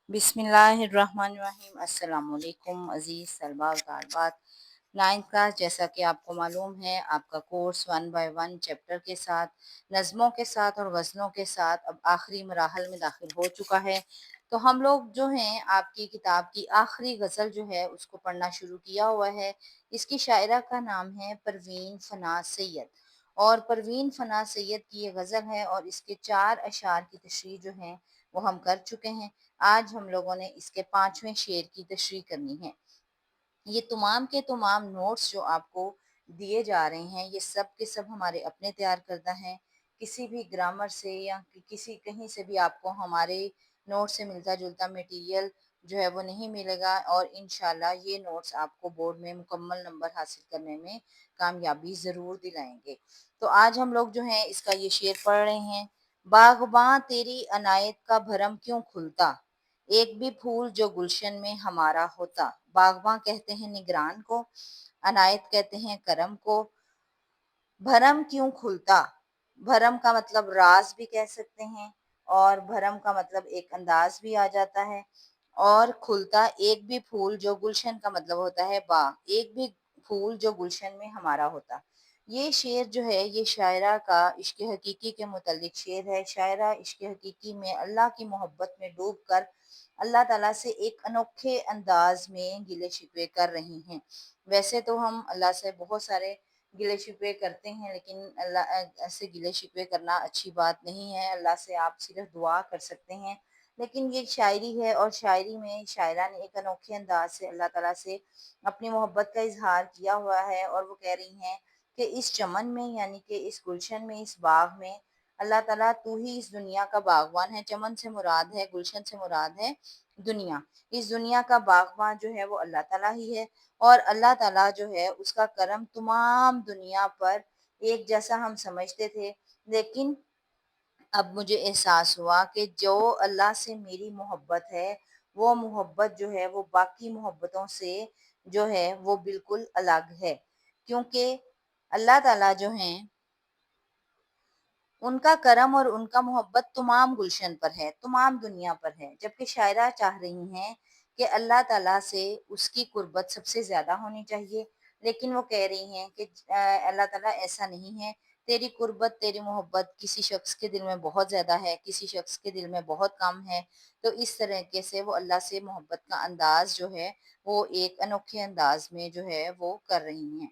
बिस्मिल्लाहिर्रहमानिर्रहीम। अस्सलाम वालेकुम अज़ीज़ तलबा व तालिबात। 9th क्लास, जैसा कि आपको मालूम है, आपका कोर्स 1 बाय 1 चैप्टर के साथ, नज़मों के साथ और गज़लों के साथ अब आखिरी मराहल में दाखिल हो चुका है। तो हम लोग जो हैं आपकी किताब की आखिरी गज़ल जो है उसको पढ़ना शुरू किया हुआ है। इसकी शायरा का नाम है परवीन फना सैयद, और परवीन फना सैयद की ये गज़ल है और इसके 4 अशार की तशरीह जो है वो हम कर चुके हैं। आज हम लोगों ने इसके 5वें शेर की तशरीह करनी है। ये तमाम के तमाम नोट्स जो आपको दिए जा रहे हैं ये सब के सब हमारे अपने तैयार करदा हैं। किसी भी ग्रामर से या किसी कहीं से भी आपको हमारे नोट से मिलता जुलता मटेरियल जो है वो नहीं मिलेगा, और इंशाल्लाह ये नोट्स आपको बोर्ड में मुकम्मल नंबर हासिल करने में कामयाबी ज़रूर दिलाएंगे। तो आज हम लोग जो हैं इसका ये शेर पढ़ रहे हैं। बागबां तेरी अनायत का भरम क्यों खुलता, एक भी फूल जो गुलशन में हमारा होता। बागबां कहते हैं निगरान को, अनायत कहते हैं करम को। भरम क्यों खुलता, भरम का मतलब राज भी कह सकते हैं, और भरम का मतलब एक अंदाज भी आ जाता है। और खुलता एक भी फूल जो गुलशन का मतलब होता है बाग, एक भी फूल जो गुलशन में हमारा होता। ये शेर जो है ये शायरा का इश्क हकीकी के मुतल्लिक शेर है। शायरा इश्क हकीकी में अल्लाह की मोहब्बत में डूब कर अल्लाह ताला से एक अनोखे अंदाज में गिले शिकवे कर रही हैं। वैसे तो हम अल्लाह से बहुत सारे गिले शिकवे करते हैं, लेकिन अल्लाह से गिले शिकवे करना अच्छी बात नहीं है। अल्लाह से आप सिर्फ दुआ कर सकते हैं। लेकिन ये शायरी है, और शायरी में शायरा ने एक अनोखे अंदाज से अल्लाह ताला से अपनी मोहब्बत का इजहार किया हुआ है, और वो कह रही हैं कि इस चमन में यानी कि इस गुलशन में, इस बाग में, अल्लाह ताला तू ही इस दुनिया का बागवान है। चमन से मुराद है, गुलशन से मुराद है दुनिया। इस दुनिया का बागवान जो है वो अल्लाह ताला ही है, और अल्लाह ताला जो है उसका करम तमाम दुनिया पर एक जैसा हम समझते थे। लेकिन अब मुझे एहसास हुआ कि जो अल्लाह से मेरी मोहब्बत है वो मोहब्बत जो है वो बाकी मोहब्बतों से जो है वो बिल्कुल अलग है। क्योंकि अल्लाह ताला जो हैं उनका करम और उनका मोहब्बत तमाम गुलशन पर है, तमाम दुनिया पर है। जबकि शायरा चाह रही हैं कि अल्लाह ताला से उसकी कुर्बत सबसे ज़्यादा होनी चाहिए, लेकिन वो कह रही हैं कि अल्लाह ताला ऐसा नहीं है। तेरी कुर्बत, तेरी मोहब्बत किसी शख्स के दिल में बहुत ज़्यादा है, किसी शख्स के दिल में बहुत कम है। तो इस तरीके से वो अल्लाह से मोहब्बत का अंदाज़ जो है, वो एक अनोखे अंदाज़ में जो है वो कर रही हैं।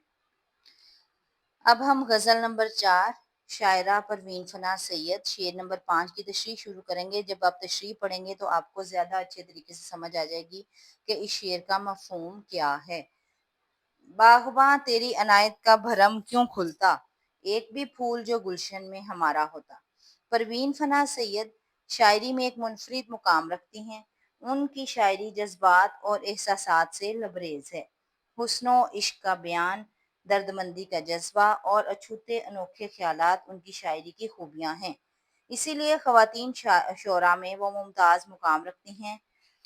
अब हम गज़ल नंबर 4 शायरा परवीन फना सैयद शेर नंबर 5 की तशरीह शुरू करेंगे। जब आप तशरीह पढ़ेंगे तो आपको ज़्यादा अच्छे तरीके से समझ आ जाएगी कि इस शेर का मफ़हूम क्या है। बाग़बां तेरी अनायत का भरम क्यों खुलता, एक भी फूल जो गुलशन में हमारा होता। परवीन फना सैयद शायरी में एक मुनफरिद मुकाम रखती हैं। उनकी शायरी जज्बात और एहसासात से लबरेज है। हुस्नो इश्क का बयान, दर्दमंदी का जज्बा और अछूते अनोखे ख्यालात उनकी शायरी की खूबियां हैं। इसीलिए ख़वातीन शोरा में वो मुमताज़ मुकाम रखती हैं।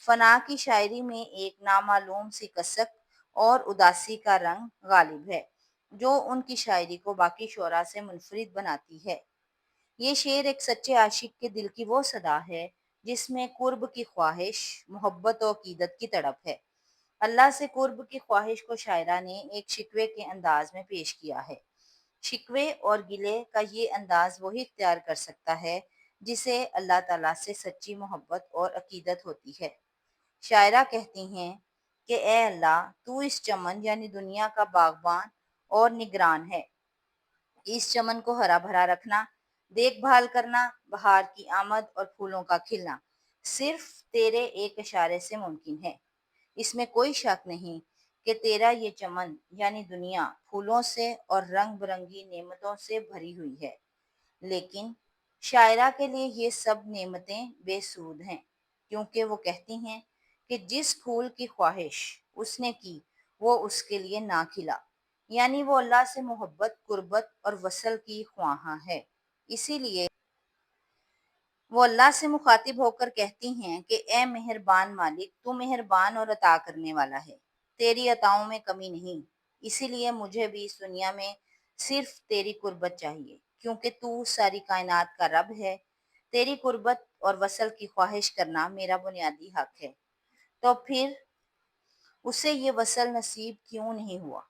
फना की शायरी में एक नामालूम सी कसक और उदासी का रंग गालिब है, जो उनकी शायरी को बाकी शोरा से मुनफरिद बनाती है। ये शेर एक सच्चे आशिक के दिल की वो सदा है जिसमें कुर्ब की ख्वाहिश, मोहब्बत और अकीदत की तड़प है। अल्लाह से कुर्ब की ख्वाहिश को शायरा ने एक शिकवे के अंदाज में पेश किया है। शिकवे और गिले का ये अंदाज वही इख्तियार कर सकता है जिसे अल्लाह ताला से सच्ची मोहब्बत और अकीदत होती है। शायरा कहती हैं कि ए अल्लाह, तू इस चमन यानी दुनिया का बागबान और निगरान है। इस चमन को हरा भरा रखना, देखभाल करना, बहार की आमद और फूलों का खिलना सिर्फ तेरे एक इशारे से मुमकिन है। इसमें कोई शक नहीं कि तेरा ये चमन यानी दुनिया फूलों से और रंग बिरंगी नेमतों से भरी हुई है। लेकिन शायरा के लिए ये सब नेमतें बेसूद हैं, क्योंकि वो कहती हैं कि जिस फूल की ख्वाहिश उसने की वो उसके लिए ना खिला। यानी वो अल्लाह से मोहब्बत, कुर्बत और वसल की ख्वाहां है। इसीलिए वो अल्लाह से मुखातिब होकर कहती हैं कि ए मेहरबान मालिक, तू मेहरबान और अता करने वाला है, तेरी अताओं में कमी नहीं। इसीलिए मुझे भी इस दुनिया में सिर्फ तेरी कुर्बत चाहिए, क्योंकि तू सारी कायनात का रब है। तेरी कुर्बत और वसल की ख्वाहिश करना मेरा बुनियादी हक है, तो फिर उसे ये वसल नसीब क्यों नहीं हुआ।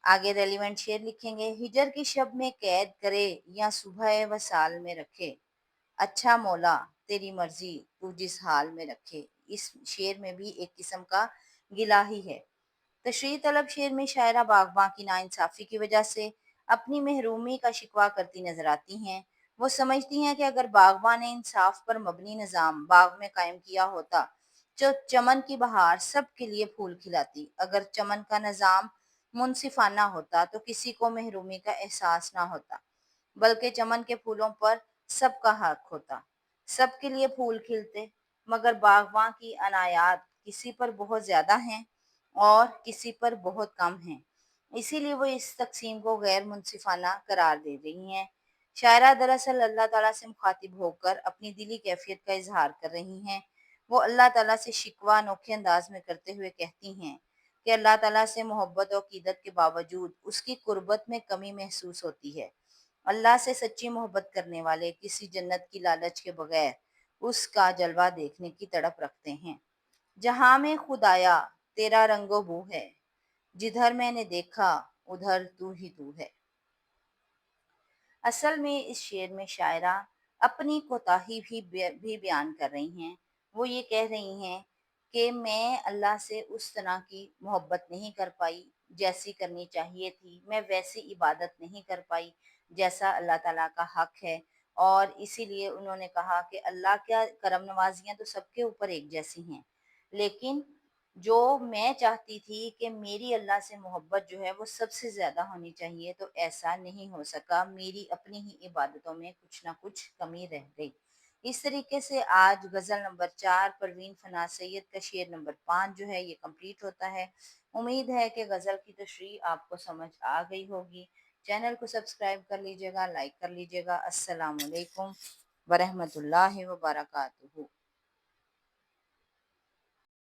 आगे रेलिवेंट शेर लिखेंगे, हिजर की शब में कैद करे या सुबह वसाल में रखे, अच्छा मौला तेरी मर्जी तू जिस हाल में रखे। इस शेर में भी एक किस्म का गिला ही है। तशरीह तलब शेर में शायरा बागबां की नाइंसाफ़ी की वजह से अपनी महरूमी का शिकवा करती नजर आती हैं। वो समझती हैं कि अगर बागबां ने इंसाफ पर मबनी निज़ाम बाग में कायम किया होता जो चमन की बहार सबके लिए फूल खिलाती। अगर चमन का निज़ाम मुनसिफाना होता तो किसी को महरूमी का एहसास ना होता, बल्कि चमन के फूलों पर सबका हक होता, सबके लिए फूल खिलते। मगर बागबां की अनायात किसी पर बहुत ज्यादा हैं और किसी पर बहुत कम हैं, इसीलिए वो इस तकसीम को गैर मुनसिफाना करार दे रही हैं। शायरा दरअसल अल्लाह ताला से मुखातिब होकर अपनी दिली कैफियत का इजहार कर रही हैं। वो अल्लाह ताला से शिकवा अनोखे अंदाज में करते हुए कहती हैं कि अल्लाह ताला से मोहब्बत और क़ीदत के बावजूद उसकी कुर्बत में कमी महसूस होती है। अल्लाह से सच्ची मोहब्बत करने वाले किसी जन्नत की लालच के बगैर उसका जलवा देखने की तड़प रखते हैं। जहां में खुदाया तेरा रंगो बू है, जिधर मैंने देखा उधर तू ही तू है। असल में इस शेर में शायरा अपनी कोताही भी बयान कर रही हैं। वो ये कह रही हैं कि मैं अल्लाह से उस तरह की मोहब्बत नहीं कर पाई जैसी करनी चाहिए थी, मैं वैसी इबादत नहीं कर पाई जैसा अल्लाह ताला का हक है। और इसीलिए उन्होंने कहा कि अल्लाह क्या करम नवाजियाँ तो सबके ऊपर एक जैसी हैं, लेकिन जो मैं चाहती थी कि मेरी अल्लाह से मोहब्बत जो है वो सबसे ज़्यादा होनी चाहिए, तो ऐसा नहीं हो सका। मेरी अपनी ही इबादतों में कुछ ना कुछ कमी रह गई। इस तरीके से आज गज़ल नंबर 4 परवीन फनाज सैयद का शेर नंबर 5 जो है ये कंप्लीट होता है। उम्मीद है कि गज़ल की तशरीह आपको समझ आ गई होगी। चैनल को सब्सक्राइब कर लीजिएगा, लाइक कर लीजिएगा। अस्सलाम वालेकुम व रहमतुल्लाहि व बरकातुहू।